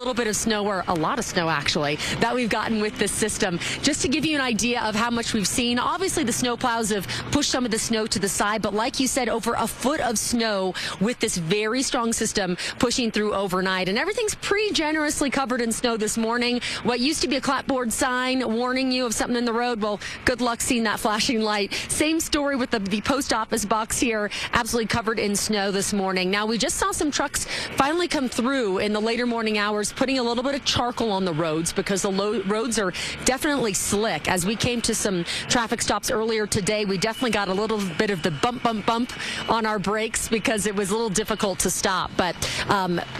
little bit of snow, or a lot of snow actually, that we've gotten with this system. Just to give you an idea of how much we've seen, obviously the snow plows have pushed some of the snow to the side, but like you said, over a foot of snow with this very strong system pushing through overnight. And everything's pretty generously covered in snow this morning. What used to be a clapboard sign warning you of something in the road, well, good luck seeing that flashing light. Same story with the post office box here, absolutely covered in snow this morning. Now, we just saw some trucks finally come through in the later morning hours, putting a little bit of charcoal on the roads because the roads are definitely slick. As we came to some traffic stops earlier today, we definitely got a little bit of the bump on our brakes because it was a little difficult to stop. But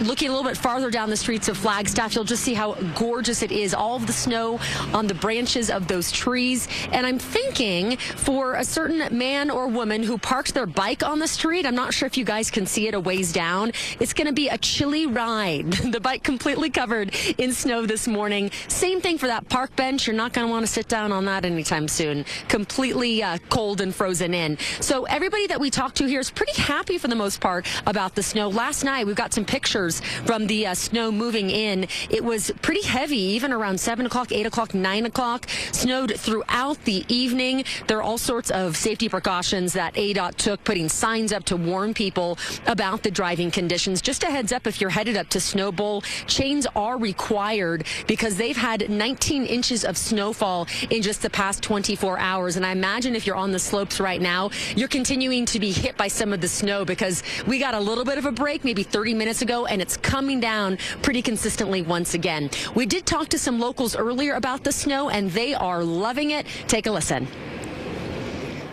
looking a little bit farther down the streets of Flagstaff, you'll just see how gorgeous it is. All of the snow on the branches of those trees. And I'm thinking for a certain man or woman who parked their bike on the street, I'm not sure if you guys can see it a ways down, it's going to be a chilly ride. The bike completely covered in snow this morning. Same thing for that park bench. You're not going to want to sit down on that anytime soon. Completely cold and frozen in. So everybody that we talked to here is pretty happy for the most part about the snow. Last night, we've got some pictures from the snow moving in. It was pretty heavy, even around 7 o'clock, 8 o'clock, 9 o'clock. Snowed throughout the evening. There are all sorts of safety precautions that ADOT took, putting signs up to warn people about the driving conditions. Just a heads up, if you're headed up to Snow Bowl, chains are required because they've had 19 inches of snowfall in just the past 24 hours. And I imagine if you're on the slopes right now, you're continuing to be hit by some of the snow because we got a little bit of a break maybe 30 minutes ago, and it's coming down pretty consistently once again. We did talk to some locals earlier about the snow, and they are loving it. Take a listen.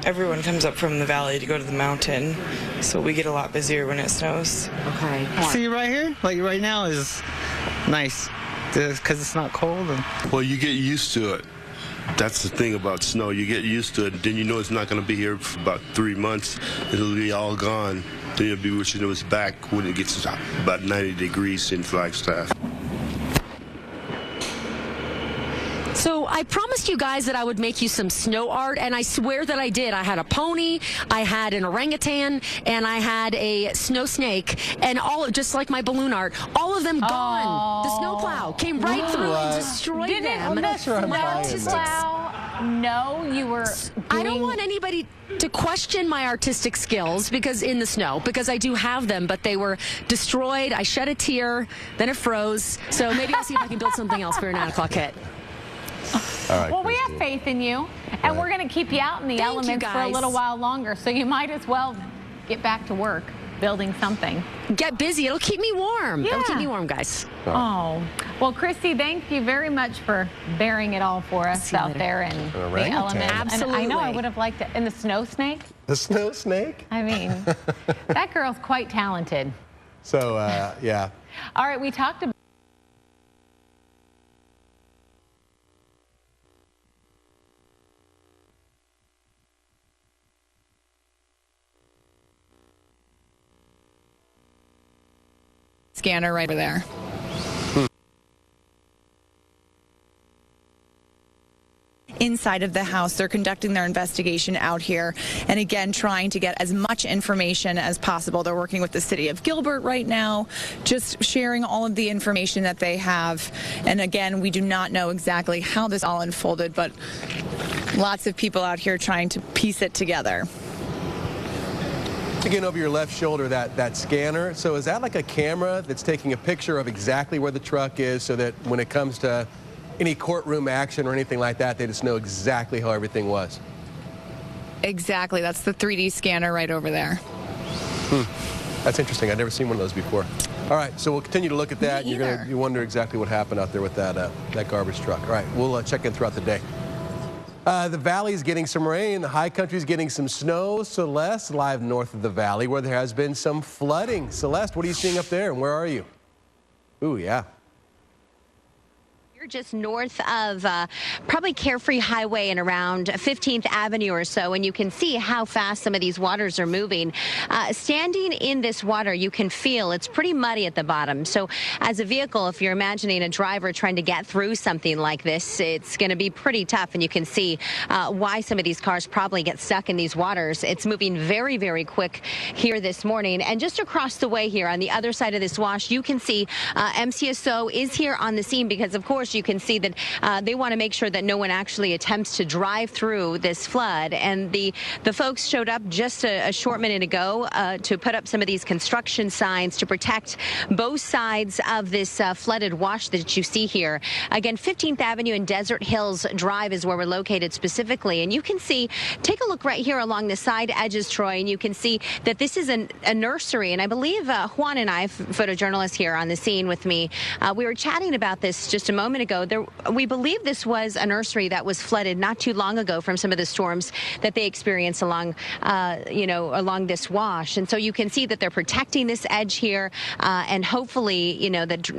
Everyone comes up from the valley to go to the mountain, so we get a lot busier when it snows. Okay. See right here, like right now is nice because it's not cold. Well, you get used to it. That's the thing about snow. You get used to it, then you know it's not going to be here for about 3 months. It'll be all gone. Then you'll be wishing it was back when it gets about 90 degrees in Flagstaff. So I promised you guys that I would make you some snow art, and I swear that I did. I had a pony, I had an orangutan, and I had a snow snake, and all just like my balloon art, all of them gone. The snow plow came right through and destroyed them. Didn't the snow plow know you were I don't want anybody to question my artistic skills because in the snow, because I do have them, but they were destroyed. I shed a tear, then it froze. So maybe I'll see if I can build something else for your 9 o'clock hit. All right, well, we have faith in you, and we're going to keep you out in the elements for a little while longer, so you might as well get back to work building something. Get busy. It'll keep me warm. Yeah. It'll keep me warm, guys. Oh. Well, Christy, thank you very much for bearing it all for us out there in the elements. Absolutely. And I know I would have liked it. And the snow snake? The snow snake? I mean, that girl's quite talented. So, yeah. All right, we talked about scanner right over there. Inside of the house, they're conducting their investigation out here, and again trying to get as much information as possible. They're working with the city of Gilbert right now, just sharing all of the information that they have. And again, we do not know exactly how this all unfolded, but lots of people out here trying to piece it together. Again, over your left shoulder, that scanner. So is that like a camera that's taking a picture of exactly where the truck is so that when it comes to any courtroom action or anything like that, they just know exactly how everything was? Exactly. That's the 3D scanner right over there. That's interesting. I've never seen one of those before. All right, so we'll continue to look at that. And you wonder exactly what happened out there with that garbage truck. All right, we'll check in throughout the day. The valley's getting some rain. The high country's getting some snow. Celeste, live north of the valley, where there has been some flooding. Celeste, what are you seeing up there, and where are you? Ooh, yeah. Just north of probably Carefree Highway and around 15th Avenue or so, and you can see how fast some of these waters are moving. Standing in this water, you can feel it's pretty muddy at the bottom. So as a vehicle, if you're imagining a driver trying to get through something like this, it's going to be pretty tough, and you can see why some of these cars probably get stuck in these waters. It's moving very, very quick here this morning. And just across the way here on the other side of this wash, you can see MCSO is here on the scene because, of course, you can see that they want to make sure that no one actually attempts to drive through this flood. And the folks showed up just a short minute ago to put up some of these construction signs to protect both sides of this flooded wash that you see here. Again, 15th Avenue and Desert Hills Drive is where we're located specifically. And you can see, take a look right here along the side edges, Troy, and you can see that this is a nursery. And I believe Juan and I, photojournalist here on the scene with me, we were chatting about this just a moment ago. We believe this was a nursery that was flooded not too long ago from some of the storms that they experienced along, along this wash. And so you can see that they're protecting this edge here, and hopefully,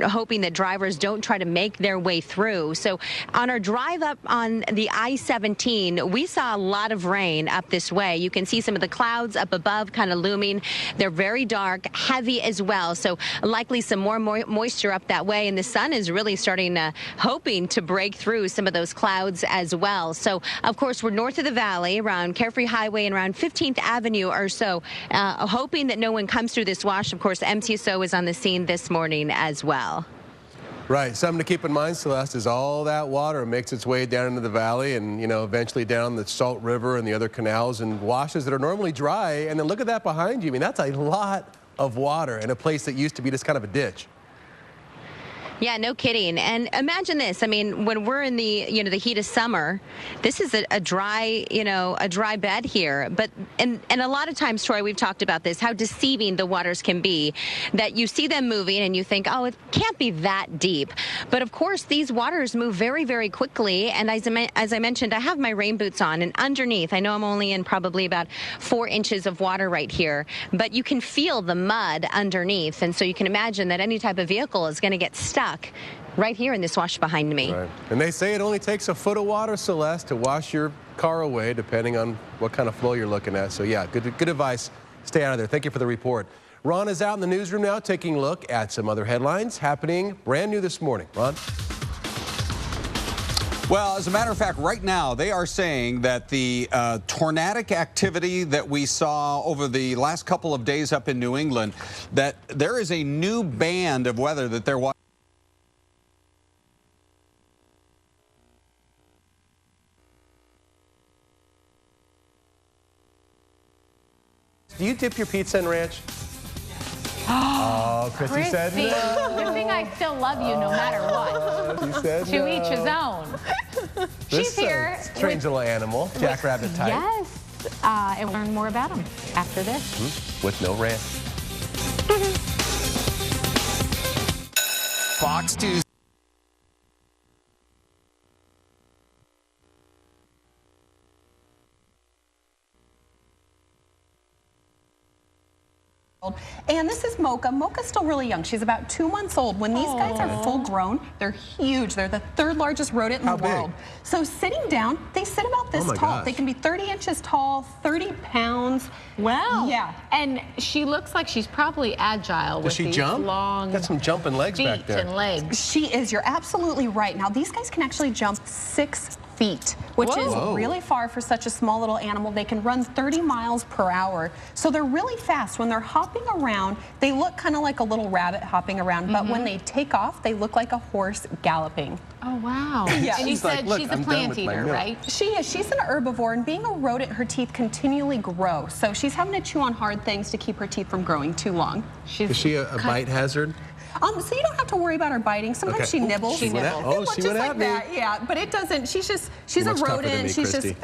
hoping that drivers don't try to make their way through. So on our drive up on the I-17, we saw a lot of rain up this way. You can see some of the clouds up above kind of looming. They're very dark, heavy as well. So likely some more moisture up that way, and the sun is really starting to hoping to break through some of those clouds as well. So, of course, we're north of the valley around Carefree Highway and around 15th Avenue or so, hoping that no one comes through this wash. Of course, MCSO is on the scene this morning as well. Right. Something to keep in mind, Celeste, is all that water makes its way down into the valley and, eventually down the Salt River and the other canals and washes that are normally dry. And then look at that behind you. I mean, that's a lot of water in a place that used to be just kind of a ditch. Yeah, no kidding. And imagine this. I mean, when we're in the, the heat of summer, this is a dry, a dry bed here. But, and a lot of times, Troy, we've talked about this, how deceiving the waters can be, that you see them moving and you think, oh, it can't be that deep. But of course, these waters move very, very quickly. And as I mentioned, I have my rain boots on, and underneath, I know I'm only in probably about 4 inches of water right here, but you can feel the mud underneath. And so you can imagine that any type of vehicle is going to get stuck right here in this wash behind me. Right. And they say it only takes a foot of water, Celeste, to wash your car away, depending on what kind of flow you're looking at. So, yeah, good advice. Stay out of there. Thank you for the report. Ron is out in the newsroom now taking a look at some other headlines happening brand new this morning. Ron? Well, as a matter of fact, right now, they are saying that the tornadic activity that we saw over the last couple of days up in New England, that there is a new band of weather that they're watching. Do you dip your pizza in ranch? Oh, Christy said no. Good thing I still love you no matter what. She said To each his own. She's here. Strange little animal, jackrabbit type. Yes. And we'll learn more about him after this. With no ranch. Fox News. And this is Mocha. Mocha's still really young. She's about 2 months old. When these guys are full grown, they're huge. They're the 3rd largest rodent in the world. So sitting down, they sit about this tall. Gosh. They can be 30 inches tall, 30 pounds. Wow. Yeah. And she looks like she's probably agile with these long Got some jumping legs feet back there. and legs. She is. You're absolutely right. Now, these guys can actually jump 6 feet, which is really far for such a small little animal. They can run 30 miles per hour. So they're really fast. When they're hopping around, they look kind of like a little rabbit hopping around, but when they take off, they look like a horse galloping. Oh, wow. Yeah. And you said she's a plant eater, right? She is. She's an herbivore, and being a rodent, her teeth continually grow. So she's having to chew on hard things to keep her teeth from growing too long. Is she a bite hazard? So you don't have to worry about her biting. Sometimes she nibbles. She nibbles. Oh, she went at me. Yeah, but it doesn't. She's a rodent. She's just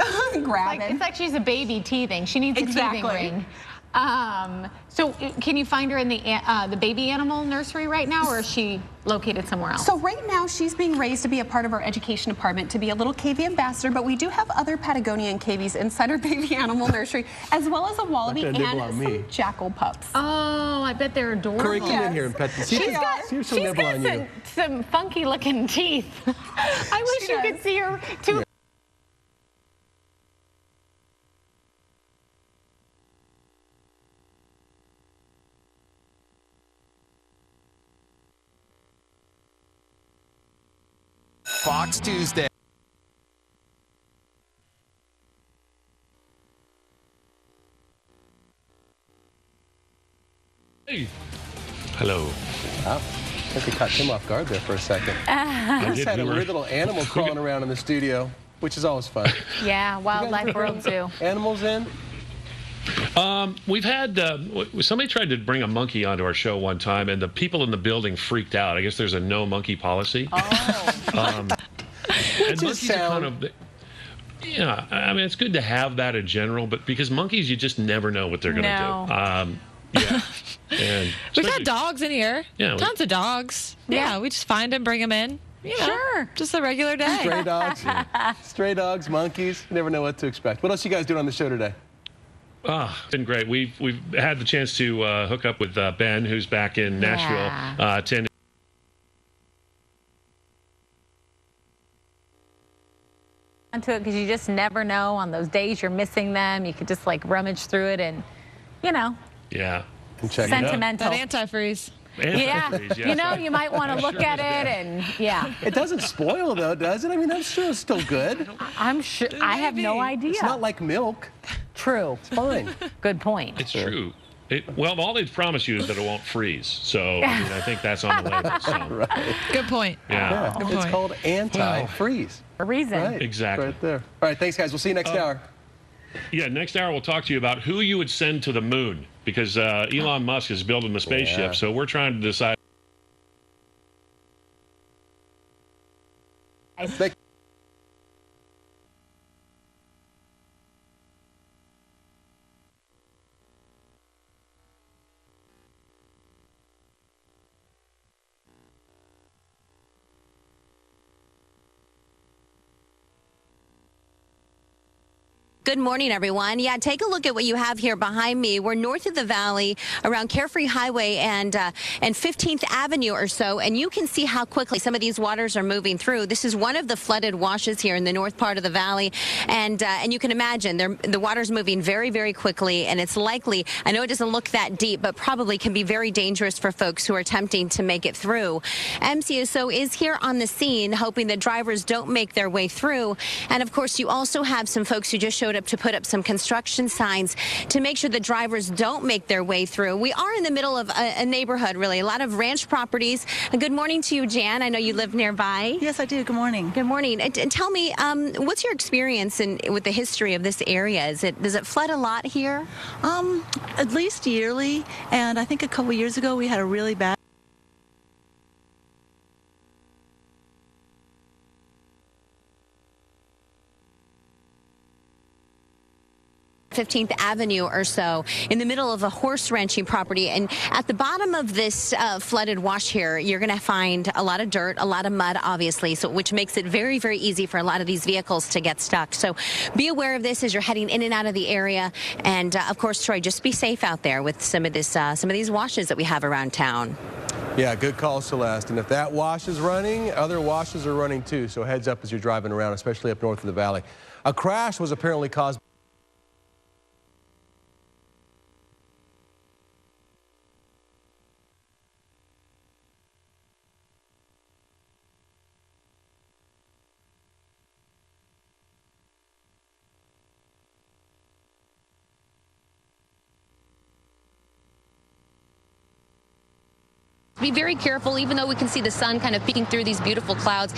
grab it. It's like she's a baby teething. She needs a teething ring. So can you find her in the baby animal nursery right now, or is she located somewhere else? So right now she's being raised to be a part of our education department, to be a little cavy ambassador, but we do have other Patagonian cavies inside our baby animal nursery, as well as a wallaby and some jackal pups. Oh, I bet they're adorable. Corey, come in here and pet them. She's got some funky looking teeth. I wish you could see her too. Yeah. Fox Tuesday. Hey. Hello. Wow. I think we caught Tim off guard there for a second. I just had a weird little animal crawling around in the studio, which is always fun. Yeah, Wildlife World Zoo. Animals in? We've had, somebody tried to bring a monkey onto our show one time, and the people in the building freaked out. I guess there's a no monkey policy. Oh. And monkeys are kind of, yeah, I mean, it's good to have that in general, but because monkeys, you just never know what they're going to do. Yeah. And we've had dogs in here. Yeah, tons of dogs. Yeah, we just find them, bring them in. You know, sure. Just a regular day. Stray dogs. Stray dogs, monkeys. You never know what to expect. What else you guys doing on the show today? It's been great. We've had the chance to hook up with Ben, who's back in Nashville, attending. Onto it, because you just never know on those days you're missing them. You could just like rummage through it and, you know. Yeah. Sentimental. That antifreeze. Yeah. You know, you might want to look at it and, yeah. It doesn't spoil, though, does it? I mean, I'm sure it's still good. I'm sure. I have no idea. It's not like milk. True. It's fine. Good point. It's true. Well, all they've promised you is that it won't freeze. So, I mean, I think that's on the label. So. Right. Good point. Yeah. Good point. It's called anti-freeze. A reason. Right. Exactly. Right there. All right, thanks, guys. We'll see you next hour. Yeah, next hour we'll talk to you about who you would send to the moon, because Elon Musk is building the spaceship, so we're trying to decide. Good morning, everyone. Yeah, take a look at what you have here behind me. We're north of the valley around Carefree Highway and 15th Avenue or so, and you can see how quickly some of these waters are moving through. This is one of the flooded washes here in the north part of the valley, and you can imagine the water's moving very, very quickly, and it's likely, I know it doesn't look that deep, but probably can be very dangerous for folks who are attempting to make it through. MCSO is here on the scene, hoping that drivers don't make their way through, and of course, you also have some folks who just showed up to put up some construction signs to make sure the drivers don't make their way through. We are in the middle of a neighborhood, really, a lot of ranch properties. Good morning to you, Jan. I know you live nearby. Yes, I do. Good morning. Good morning. And tell me, what's your experience with the history of this area? Does it flood a lot here? At least yearly, and I think a couple years ago we had a really bad 15th Avenue or so, in the middle of a horse ranching property. And at the bottom of this flooded wash here, you're going to find a lot of dirt, a lot of mud, obviously, so which makes it very, very easy for a lot of these vehicles to get stuck. So be aware of this as you're heading in and out of the area. And of course, Troy, just be safe out there with some of these washes that we have around town. Yeah, good call, Celeste. And if that wash is running, other washes are running too. So heads up as you're driving around, especially up north of the valley. A crash was apparently caused Be very careful, even though we can see the sun kind of peeking through these beautiful clouds.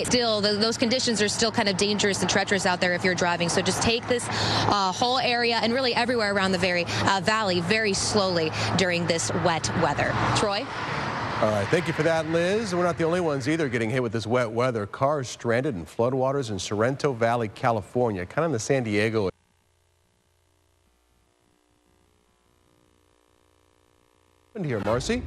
Those conditions are still kind of dangerous and treacherous out there if you're driving. So just take this whole area and really everywhere around the valley very slowly during this wet weather. Troy? All right, thank you for that, Liz. We're not the only ones either getting hit with this wet weather. Cars stranded in floodwaters in Sorrento Valley, California, kind of in the San Diego Here, Marcy.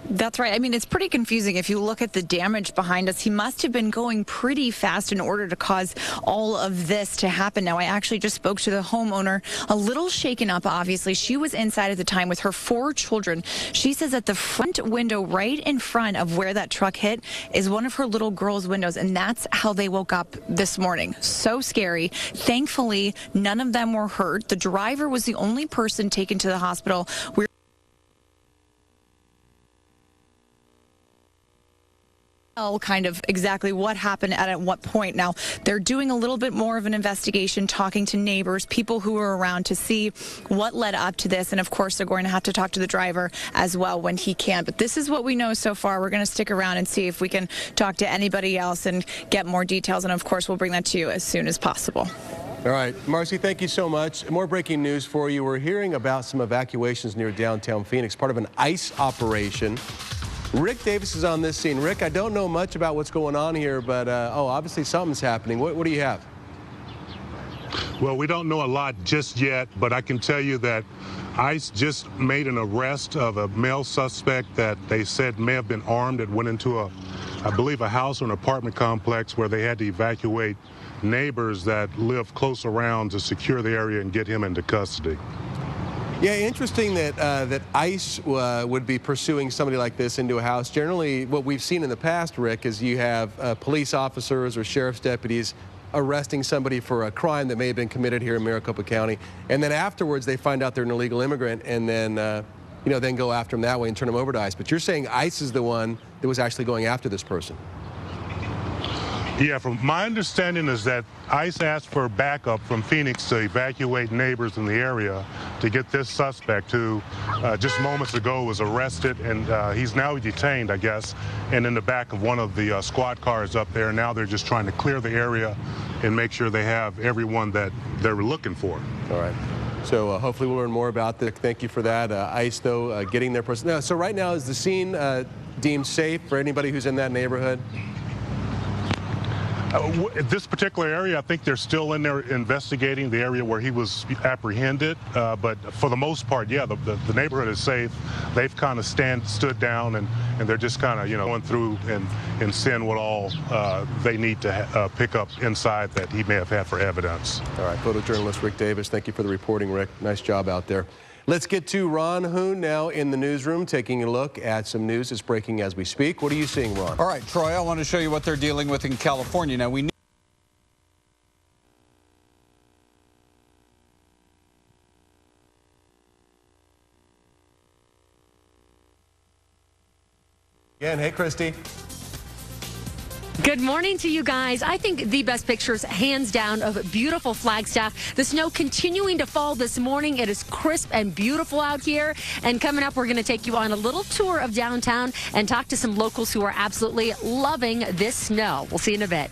That's right. I mean, it's pretty confusing. If you look at the damage behind us, he must have been going pretty fast in order to cause all of this to happen. Now, I actually just spoke to the homeowner, a little shaken up, obviously. She was inside at the time with her 4 children. She says that the front window right in front of where that truck hit is one of her little girl's windows, and that's how they woke up this morning. So scary. Thankfully, none of them were hurt. The driver was the only person taken to the hospital. Kind of exactly what happened at what point. Now, they're doing a little bit more of an investigation, talking to neighbors, people who were around to see what led up to this. And of course, they're going to have to talk to the driver as well when he can. But this is what we know so far. We're going to stick around and see if we can talk to anybody else and get more details. And of course, we'll bring that to you as soon as possible. All right, Marcy, thank you so much. More breaking news for you. We're hearing about some evacuations near downtown Phoenix, part of an ICE operation. Rick Davis is on this scene. Rick, I don't know much about what's going on here, but obviously something's happening. What do you have? Well, we don't know a lot just yet, but I can tell you that ICE just made an arrest of a male suspect that they said may have been armed. It went into I believe a house or an apartment complex where they had to evacuate neighbors that live close around to secure the area and get him into custody. Yeah, interesting that that ICE would be pursuing somebody like this into a house. Generally, what we've seen in the past, Rick, is you have police officers or sheriff's deputies arresting somebody for a crime that may have been committed here in Maricopa County, and then afterwards they find out they're an illegal immigrant, and then then go after them that way and turn them over to ICE. But you're saying ICE is the one that was actually going after this person. Yeah, from my understanding is that ICE asked for backup from Phoenix to evacuate neighbors in the area to get this suspect who just moments ago was arrested, and he's now detained, I guess, and in the back of one of the squad cars up there. Now they're just trying to clear the area and make sure they have everyone that they're looking for. All right. So hopefully we'll learn more about this. Thank you for that. ICE, though, getting their person. Now, so right now, is the scene deemed safe for anybody who's in that neighborhood? This particular area, I think they're still in there investigating the area where he was apprehended. But for the most part, yeah, the neighborhood is safe. They've kind of stood down and they're just kind of, going through and seeing what all they need to pick up inside that he may have had for evidence. All right, photojournalist Rick Davis, thank you for the reporting, Rick. Nice job out there. Let's get to Ron Hoon now in the newsroom, taking a look at some news that's breaking as we speak. What are you seeing, Ron? All right, Troy, I want to show you what they're dealing with in California. Now, we again, hey, Christy. Good morning to you guys. I think the best pictures, hands down, of beautiful Flagstaff. The snow continuing to fall this morning. It is crisp and beautiful out here. And coming up, we're going to take you on a little tour of downtown and talk to some locals who are absolutely loving this snow. We'll see you in a bit.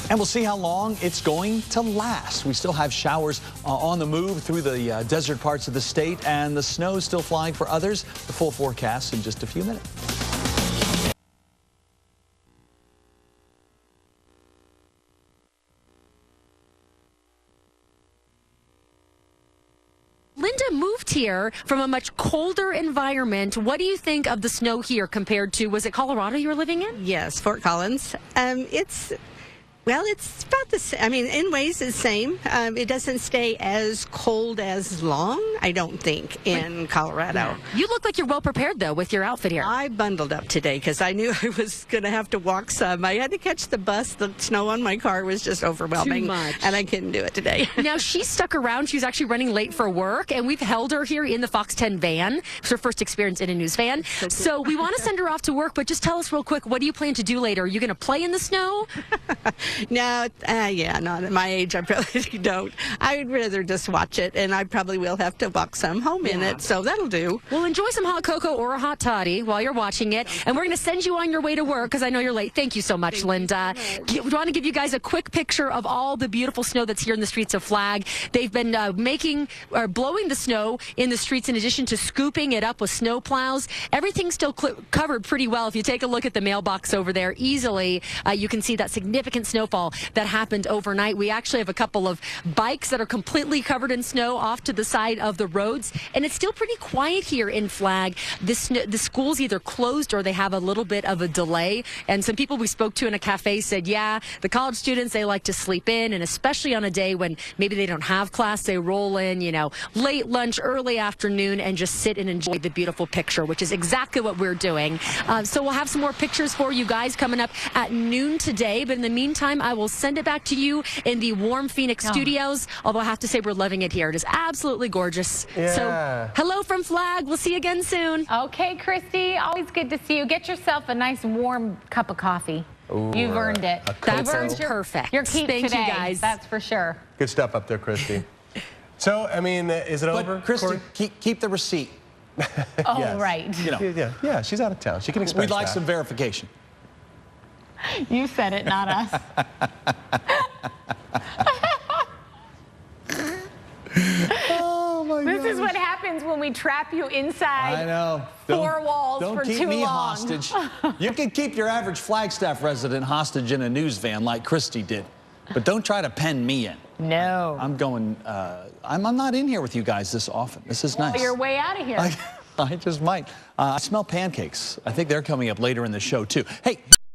And we'll see how long it's going to last. We still have showers on the move through the desert parts of the state, and the snow is still flying for others. The full forecast in just a few minutes. Linda moved here from a much colder environment. What do you think of the snow here compared to, was it Colorado you were living in? Yes, Fort Collins. It's about the same. I mean, in ways it's the same. It doesn't stay as cold as long, I don't think, in Colorado. Yeah. You look like you're well prepared, though, with your outfit here. I bundled up today because I knew I was going to have to walk some. I had to catch the bus. The snow on my car was just overwhelming. Too much. And I couldn't do it today. Now, she stuck around. She was actually running late for work, and we've held her here in the Fox 10 van. It's her first experience in a news van. So we want to send her off to work, but just tell us real quick, what do you plan to do later? Are you going to play in the snow? No, not at my age. I probably don't. I would rather just watch it, and I probably will have to walk some home in it, so that'll do. Well, enjoy some hot cocoa or a hot toddy while you're watching it, and we're going to send you on your way to work because I know you're late. Thank you so much, Linda. We want to give you guys a quick picture of all the beautiful snow that's here in the streets of Flag. They've been blowing the snow in the streets in addition to scooping it up with snow plows. Everything's still covered pretty well. If you take a look at the mailbox over there easily, you can see that significant snow snowfall that happened overnight. We actually have a couple of bikes that are completely covered in snow off to the side of the roads, and it's still pretty quiet here in Flag. The school's either closed or they have a little bit of a delay, and some people we spoke to in a cafe said, yeah, the college students, they like to sleep in, and especially on a day when maybe they don't have class, they roll in, you know, late lunch, early afternoon, and just sit and enjoy the beautiful picture, which is exactly what we're doing. So we'll have some more pictures for you guys coming up at noon today, but in the meantime, I will send it back to you in the warm Phoenix studios, although I have to say we're loving it here. It is absolutely gorgeous. Yeah. So hello from Flag. We'll see you again soon. Okay, Christy, always good to see you. Get yourself a nice warm cup of coffee. Ooh, You've earned it. That sounds perfect. Your keep Thank today, you guys. That's for sure. Good stuff up there, Christy. So, I mean, is it over? Christy, keep the receipt. Oh, Yes. right. You know. Yeah, she's out of town. She can expense We'd like that. some verification. You said it, not us. Oh, my God. This is what happens when we trap you inside I know. four walls Don't for keep too me long. hostage. You can keep your average Flagstaff resident hostage in a news van like Christy did, but don't try to pen me in. No. I'm going, I'm not in here with you guys this often. This is nice. Well, you're way out of here. I just might. I smell pancakes. I think they're coming up later in the show, too. Hey.